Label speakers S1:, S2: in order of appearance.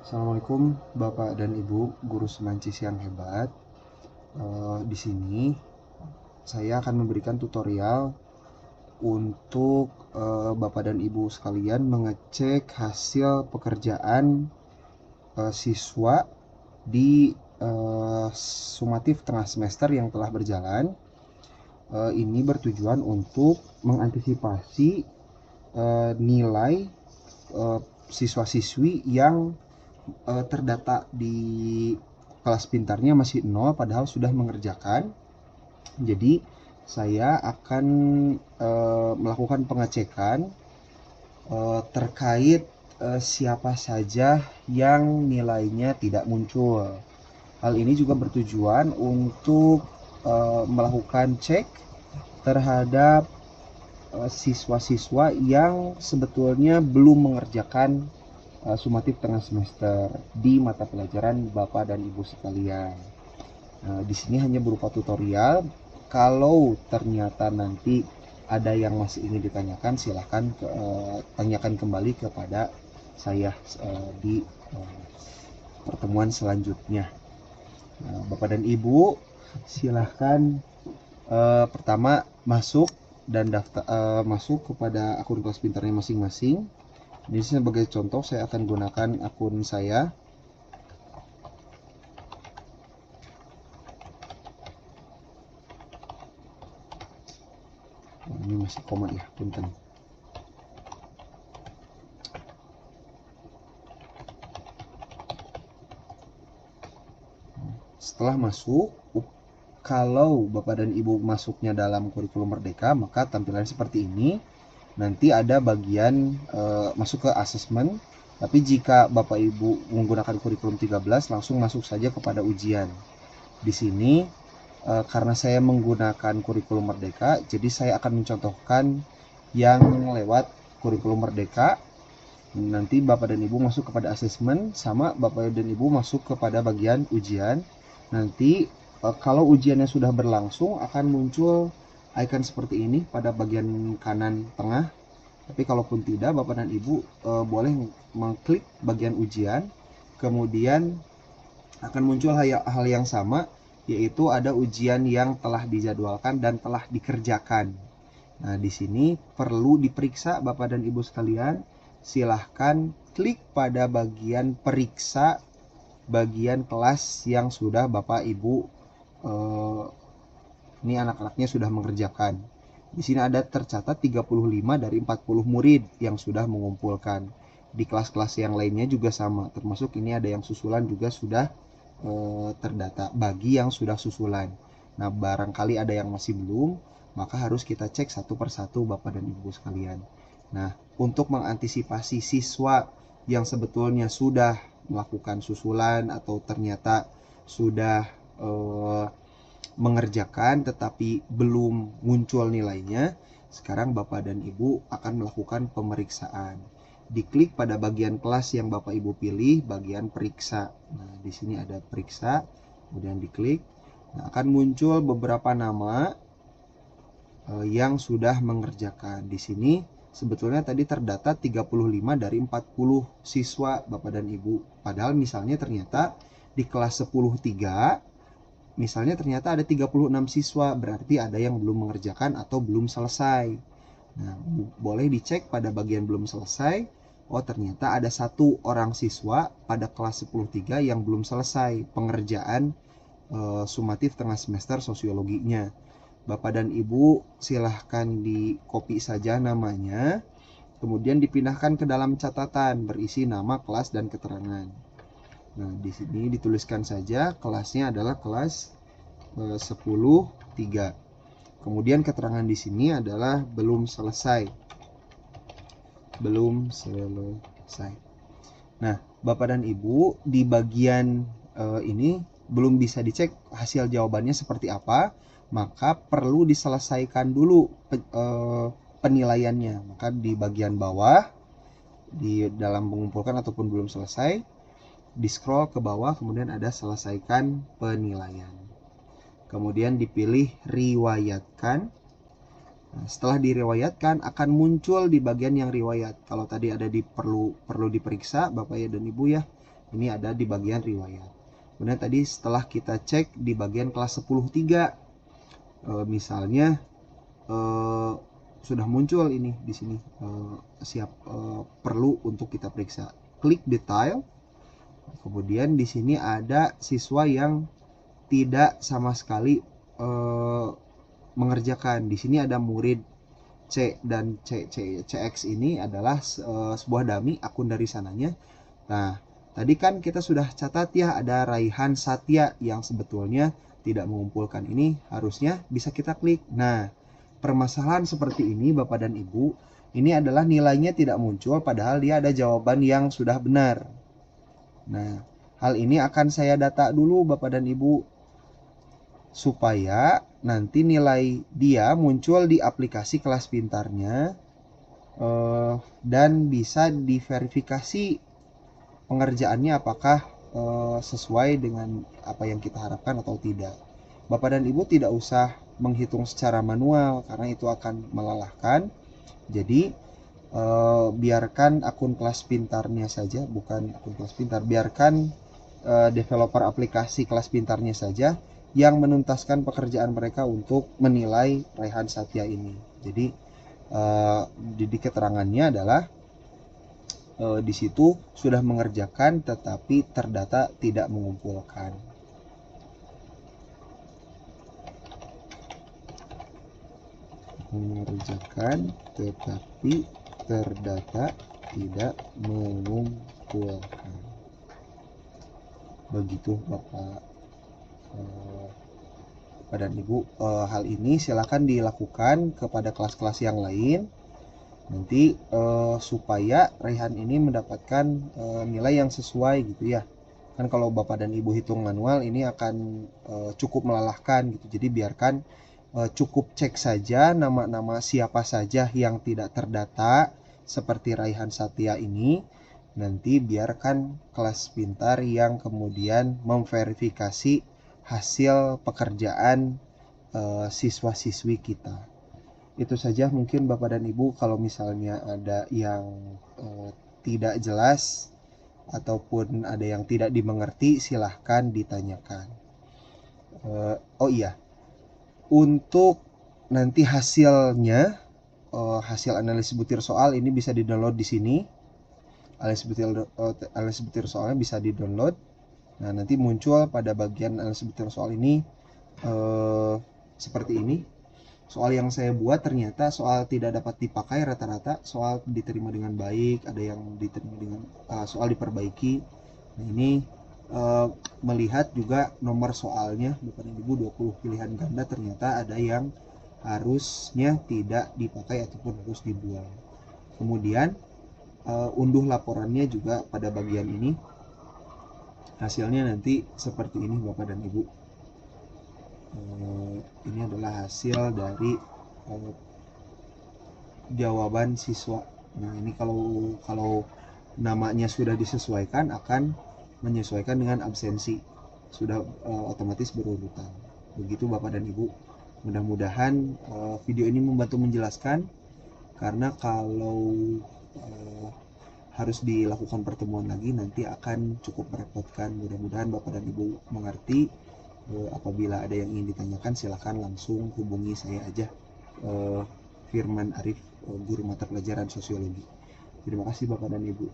S1: Assalamualaikum Bapak dan Ibu guru Semancis yang hebat. Di sini saya akan memberikan tutorial untuk Bapak dan Ibu sekalian mengecek hasil pekerjaan siswa di sumatif tengah semester yang telah berjalan. Ini bertujuan untuk mengantisipasi nilai siswa-siswi yang terdata di kelas pintarnya masih 0 padahal sudah mengerjakan. Jadi saya akan melakukan pengecekan terkait siapa saja yang nilainya tidak muncul. Hal ini juga bertujuan untuk melakukan cek terhadap siswa-siswa yang sebetulnya belum mengerjakan sumatif tengah semester di mata pelajaran Bapak dan Ibu sekalian. Di sini hanya berupa tutorial. Kalau ternyata nanti ada yang masih ingin ditanyakan, silahkan tanyakan kembali kepada saya di pertemuan selanjutnya. Bapak dan Ibu, silahkan pertama masuk dan masuk kepada akun kelas pintarnya masing-masing. Di sini sebagai contoh saya akan gunakan akun saya. Ini masih koma ya, punten. Setelah masuk, kalau Bapak dan Ibu masuknya dalam kurikulum Merdeka, maka tampilan seperti ini. Nanti ada bagian masuk ke asesmen. Tapi jika Bapak Ibu menggunakan kurikulum 13, langsung masuk saja kepada ujian. Di sini karena saya menggunakan kurikulum Merdeka, jadi saya akan mencontohkan yang lewat kurikulum Merdeka. Nanti Bapak dan Ibu masuk kepada asesmen, sama Bapak dan Ibu masuk kepada bagian ujian. Nanti kalau ujiannya sudah berlangsung akan muncul icon seperti ini pada bagian kanan tengah. Tapi kalaupun tidak, Bapak dan Ibu boleh mengklik bagian ujian, kemudian akan muncul hal yang sama, yaitu ada ujian yang telah dijadwalkan dan telah dikerjakan. Nah, di sini perlu diperiksa Bapak dan Ibu sekalian. Silahkan klik pada bagian periksa bagian kelas yang sudah Bapak Ibu ini anak-anaknya sudah mengerjakan. Di sini ada tercatat 35 dari 40 murid yang sudah mengumpulkan. Di kelas-kelas yang lainnya juga sama, termasuk ini ada yang susulan juga sudah terdata bagi yang sudah susulan. Nah, barangkali ada yang masih belum, maka harus kita cek satu persatu Bapak dan Ibu sekalian. Nah, untuk mengantisipasi siswa yang sebetulnya sudah melakukan susulan atau ternyata sudah mengerjakan tetapi belum muncul nilainya, sekarang Bapak dan Ibu akan melakukan pemeriksaan. Diklik pada bagian kelas yang Bapak Ibu pilih, bagian periksa. Nah, di sini ada periksa, kemudian diklik. Nah, akan muncul beberapa nama yang sudah mengerjakan. Di sini sebetulnya tadi terdata 35 dari 40 siswa Bapak dan Ibu. Padahal misalnya ternyata di kelas 10-3 misalnya ternyata ada 36 siswa, berarti ada yang belum mengerjakan atau belum selesai. Nah, boleh dicek pada bagian belum selesai. Oh, ternyata ada satu orang siswa pada kelas 10-3 yang belum selesai pengerjaan sumatif tengah semester sosiologinya. Bapak dan Ibu silahkan di copy saja namanya, kemudian dipindahkan ke dalam catatan berisi nama, kelas, dan keterangan. Nah, di sini dituliskan saja kelasnya adalah kelas 10-3. Kemudian keterangan di sini adalah belum selesai. Belum selesai. Nah, Bapak dan Ibu di bagian ini belum bisa dicek hasil jawabannya seperti apa, maka perlu diselesaikan dulu penilaiannya. Maka di bagian bawah di dalam mengumpulkan ataupun belum selesai, di scroll ke bawah kemudian ada selesaikan penilaian. Kemudian dipilih riwayatkan. Nah, setelah diriwayatkan akan muncul di bagian yang riwayat. Kalau tadi ada di perlu diperiksa Bapak ya dan Ibu ya. Ini ada di bagian riwayat. Kemudian tadi setelah kita cek di bagian kelas 10.3, misalnya sudah muncul ini di sini, perlu untuk kita periksa. Klik detail. Kemudian di sini ada siswa yang tidak sama sekali mengerjakan. Di sini ada murid C dan CX ini adalah sebuah dummy akun dari sananya. Nah, tadi kan kita sudah catat ya, ada Raihan Satya yang sebetulnya tidak mengumpulkan ini, harusnya bisa kita klik. Nah, permasalahan seperti ini Bapak dan Ibu, ini adalah nilainya tidak muncul padahal dia ada jawaban yang sudah benar. Nah, hal ini akan saya data dulu Bapak dan Ibu, supaya nanti nilai dia muncul di aplikasi kelas pintarnya, dan bisa diverifikasi pengerjaannya apakah sesuai dengan apa yang kita harapkan atau tidak. Bapak dan Ibu tidak usah menghitung secara manual karena itu akan melelahkan. Jadi biarkan akun kelas pintarnya saja, bukan akun kelas pintar, biarkan developer aplikasi kelas pintarnya saja yang menuntaskan pekerjaan mereka untuk menilai Raihan Satya ini. Jadi di keterangannya adalah di situ sudah mengerjakan tetapi terdata tidak mengumpulkan. Mengerjakan tetapi terdata tidak mengumpulkan. Begitu Bapak dan Ibu. Hal ini silakan dilakukan kepada kelas-kelas yang lain nanti supaya Raihan ini mendapatkan nilai yang sesuai gitu ya. Kan kalau Bapak dan Ibu hitung manual ini akan cukup melelahkan gitu. Jadi biarkan cukup cek saja nama-nama siapa saja yang tidak terdata seperti Raihan Satya ini. Nanti biarkan kelas pintar yang kemudian memverifikasi hasil pekerjaan siswa-siswi kita. Itu saja mungkin Bapak dan Ibu. Kalau misalnya ada yang tidak jelas ataupun ada yang tidak dimengerti, silahkan ditanyakan. Oh iya, untuk nanti hasilnya, hasil analisis butir soal ini bisa di-download di sini. Analisis butir soalnya bisa di-download. Nah, nanti muncul pada bagian analisis butir soal ini seperti ini. Soal yang saya buat ternyata soal tidak dapat dipakai rata-rata, soal diterima dengan baik, ada yang diterima dengan soal diperbaiki. Nah, ini melihat juga nomor soalnya, bukan Ibu 20 pilihan ganda ternyata ada yang harusnya tidak dipakai ataupun harus dibuang. Kemudian unduh laporannya juga pada bagian ini. Hasilnya nanti seperti ini Bapak dan Ibu. Ini adalah hasil dari jawaban siswa. Nah, ini kalau namanya sudah disesuaikan akan menyesuaikan dengan absensi. Sudah otomatis berurutan. Begitu Bapak dan Ibu. Mudah-mudahan video ini membantu menjelaskan, karena kalau harus dilakukan pertemuan lagi nanti akan cukup merepotkan. Mudah-mudahan Bapak dan Ibu mengerti. Apabila ada yang ingin ditanyakan silahkan langsung hubungi saya aja, Firman Arif, guru mata pelajaran sosiologi. Terima kasih Bapak dan Ibu.